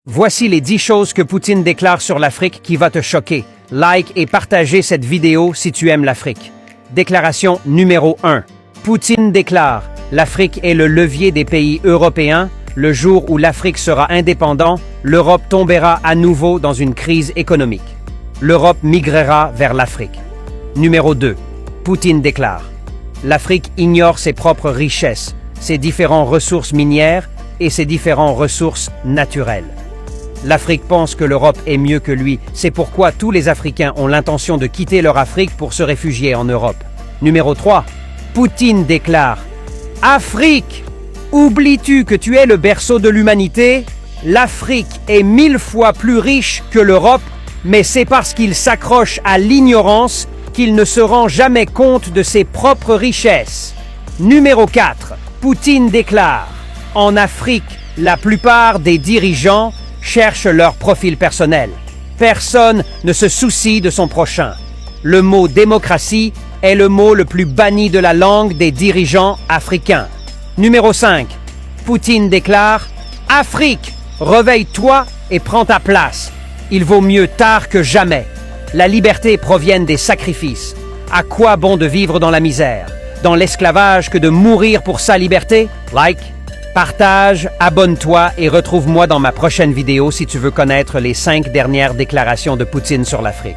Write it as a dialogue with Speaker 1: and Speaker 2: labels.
Speaker 1: Voici les 10 choses que Poutine déclare sur l'Afrique qui va te choquer. Like et partagez cette vidéo si tu aimes l'Afrique. Déclaration numéro 1. Poutine déclare « L'Afrique est le levier des pays européens. Le jour où l'Afrique sera indépendante, l'Europe tombera à nouveau dans une crise économique. L'Europe migrera vers l'Afrique. » Numéro 2. Poutine déclare « L'Afrique ignore ses propres richesses, ses différentes ressources minières et ses différentes ressources naturelles. L'Afrique pense que l'Europe est mieux que lui. C'est pourquoi tous les Africains ont l'intention de quitter leur Afrique pour se réfugier en Europe. » Numéro 3. Poutine déclare « Afrique, oublies-tu que tu es le berceau de l'humanité? L'Afrique est 1000 fois plus riche que l'Europe, mais c'est parce qu'il s'accroche à l'ignorance qu'il ne se rend jamais compte de ses propres richesses. » Numéro 4. Poutine déclare « En Afrique, la plupart des dirigeants cherchent leur profil personnel. Personne ne se soucie de son prochain. Le mot démocratie est le mot le plus banni de la langue des dirigeants africains. » Numéro 5. Poutine déclare « Afrique, réveille-toi et prends ta place. Il vaut mieux tard que jamais. La liberté provient des sacrifices. À quoi bon de vivre dans la misère, dans l'esclavage que de mourir pour sa liberté? » Like, partage, abonne-toi et retrouve-moi dans ma prochaine vidéo si tu veux connaître les 5 dernières déclarations de Poutine sur l'Afrique.